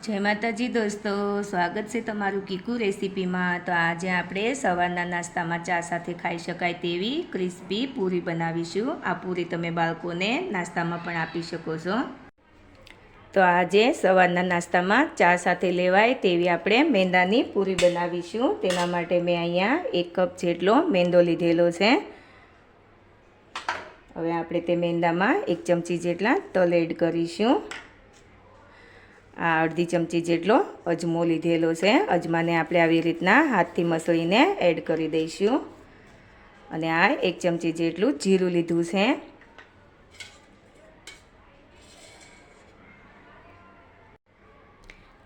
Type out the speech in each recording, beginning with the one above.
જય માતાજી દોસ્તો, સ્વાગત છે તમારું કીકુ રેસીપીમાં। તો આજે આપણે સવારના નાસ્તામાં ચા સાથે ખાઈ શકાય તેવી ક્રિસ્પી પૂરી બનાવીશું। આ પૂરી તમે બાળકોને નાસ્તામાં પણ આપી શકો છો। તો આજે સવારના નાસ્તામાં ચા સાથે લેવાય તેવી આપણે મેંદાની પૂરી બનાવીશું। તેના માટે મેં અહીંયા 1 કપ જેટલો મેંદો લીધેલો છે। હવે આપણે તે મેંદામાં 1 ચમચી જેટલા તલ એડ કરીશું। આ અડધી ચમચી જેટલો અજમો લીધેલો છે। અજમાને આપણે આવી રીતના હાથથી મસળીને એડ કરી દઈશું। અને આ 1 ચમચી જેટલું જીરું લીધું છે।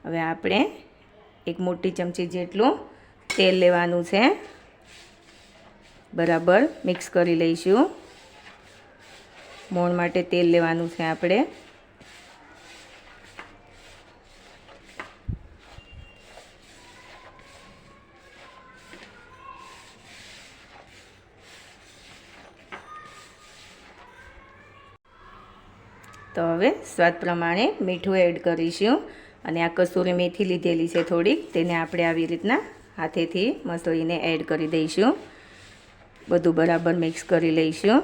હવે આપણે 1 મોટી ચમચી જેટલું તેલ લેવાનું છે। બરાબર મિક્સ કરી લઈશું। મોણ માટે તેલ લેવાનું છે આપણે। તો હવે સ્વાદ પ્રમાણે મીઠું એડ કરીશું। અને આ કસૂરી મેથી લીધેલી છે થોડીક, તેને આપણે આવી રીતના હાથેથી મસળીને એડ કરી દઈશું। બધું બરાબર મિક્સ કરી લઈશું।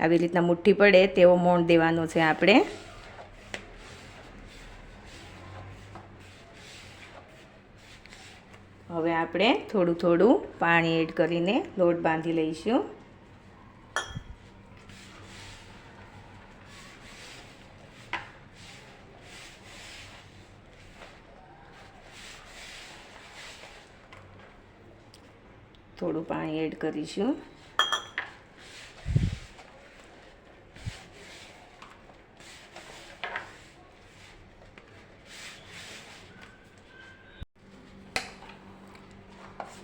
આવી રીતના મુઠ્ઠી પડે તેવો મોણ દેવાનો છે આપણે। હવે આપણે થોડું થોડું પાણી એડ કરીને લોટ બાંધી લઈશું। થોડું પાણી એડ કરીશું।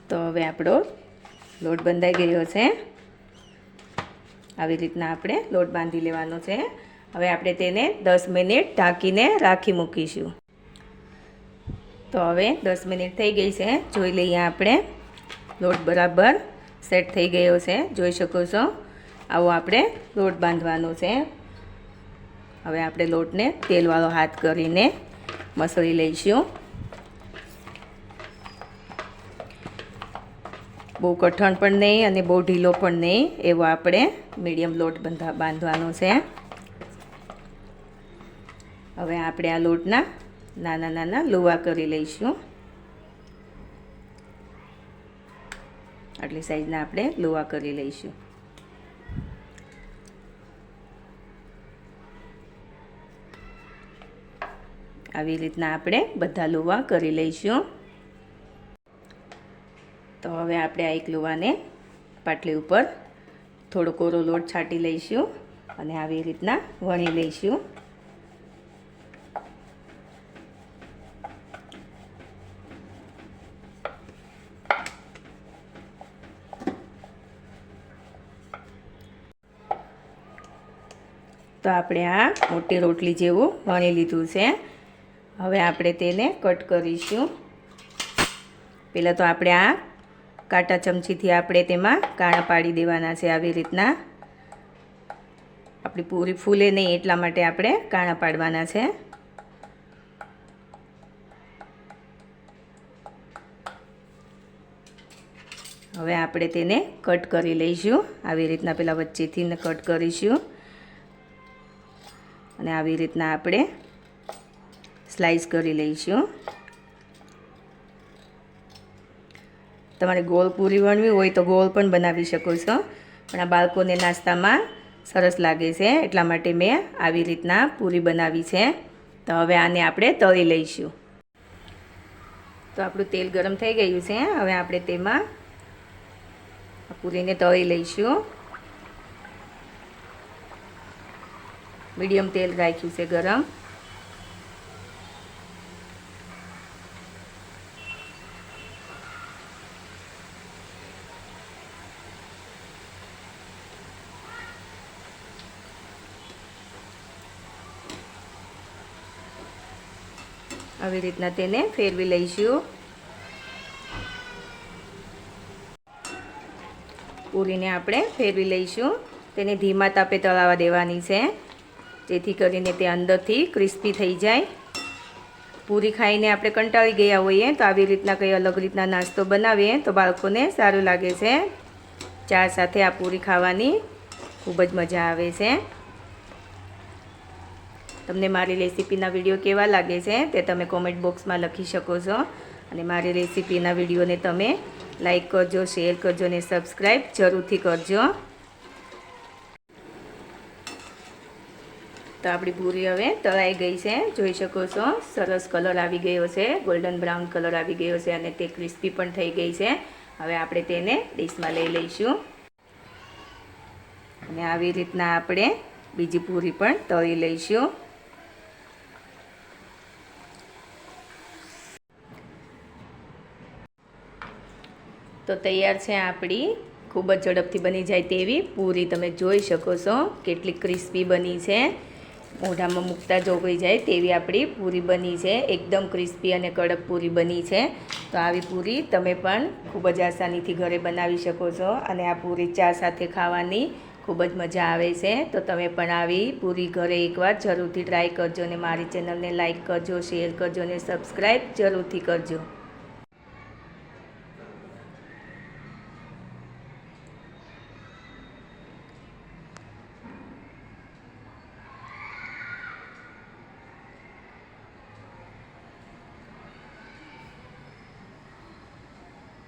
તો હવે આપણો લોટ બંધાઈ ગયો છે। આવી રીતના આપણે લોટ બાંધી લેવાનો છે। હવે આપણે તેને 10 મિનિટ ઢાંકીને રાખી મૂકીશું। તો હવે 10 મિનિટ થઈ ગઈ છે। જોઈ લઈએ આપણે। લોટ બરાબર સેટ થઈ ગયો છે, જોઈ શકો છો। આવો આપણે લોટ બાંધવાનો છે। હવે આપણે લોટને તેલવાળો હાથ કરીને મસળી લઈશું। બહુ કઠણ પણ નહીં અને બહુ ઢીલો પણ નહીં, એવો આપણે મીડિયમ લોટ બાંધવાનો છે। હવે આપણે આ લોટના નાના નાના લુવા કરી લઈશું। આટલી સાઈઝના આપણે લુવા કરી લઈશું। આવી રીતના આપણે બધા લુવા કરી લઈશું। તો હવે આપણે આ એક લુવાને પાટલી ઉપર થોડો કોરો લોટ છાંટી લઈશું અને આવી રીતના વણી લઈશું। તો આપણે આ મોટી રોટલી જેવું વણી લીધું છે। હવે આપણે તેને કટ કરીશું। પહેલાં તો આપણે આ કાંટા ચમચીથી આપણે તેમાં કાણા પાડી દેવાના છે। આવી રીતના આપણી પૂરી ફૂલે નહીં એટલા માટે આપણે કાણા પાડવાના છે। હવે આપણે તેને કટ કરી લઈશું। આવી રીતના પહેલાં વચ્ચેથી કટ કરીશું અને આવી રીતના આપણે સ્લાઈસ કરી લઈશું। તમારે ગોળ પૂરી વણવી હોય તો ગોળ પણ બનાવી શકો છો, પણ આ બાળકોને નાસ્તામાં સરસ લાગે છે એટલા માટે મેં આવી રીતના પૂરી બનાવી છે। તો હવે આને આપણે તળી લઈશું। તો આપણું તેલ ગરમ થઈ ગયું છે। હવે આપણે તેમાં પૂરીને તળી લઈશું। મીડિયમ તેલ રાખ્યું છે ગરમ। આવી રીતના તેને ફેરવી લઈશું। પૂરીને આપણે ફેરવી લઈશું। તેને ધીમા તાપે તળાવવા દેવાની છે। જેથી કરીને તે અંદરથી ક્રિસ્પી થઈ જાય. પૂરી ખાઈને આપણે કંટાળી ગયા હોઈએ તો આવી રીતના કંઈ અલગ રીતના નાસ્તો બનાવીએ તો બાળકોને સારું લાગે છે. ચા સાથે આ પૂરી ખાવાની ખૂબ જ મજા આવે છે. તમને મારી રેસીપીના વિડીયો કેવા લાગે છે તે તમે કોમેન્ટ બોક્સમાં લખી શકો છો. અને મારી રેસીપીના વિડીયોને તમે લાઈક કરજો, શેર કરજો અને સબસ્ક્રાઈબ જરૂરથી કરજો. તો આપણી પૂરી હવે તળાઈ ગઈ છે, જોઈ શકો છો. સરસ કલર આવી ગયો છે, ગોલ્ડન બ્રાઉન કલર આવી ગયો છે અને તે ક્રિસ્પી પણ થઈ ગઈ છે. હવે આપણે તેને ડીશમાં લઈ લઈશું અને આવી રીતના આપણે બીજી પૂરી પણ તળી લઈશું. તો તૈયાર છે આપણી ખૂબ જ ઝડપથી બની જાય તેવી પૂરી. તમે જોઈ શકો છો કેટલી ક્રિસ્પી બની છે. મોઢામાં મૂકતા જ ઓગળી જાય તેવી આપણી પૂરી બની છે. એકદમ ક્રિસ્પી અને કડક પૂરી બની છે. તો આવી પૂરી તમે પણ ખૂબ જ આસાનીથી ઘરે બનાવી શકો છો અને આ પૂરી ચા સાથે ખાવાની ખૂબ જ મજા આવે છે. તો તમે પણ આવી પૂરી ઘરે એકવાર જરૂરથી ટ્રાય કરજો અને મારી ચેનલને લાઈક કરજો, શેર કરજો અને સબસ્ક્રાઈબ જરૂરથી કરજો.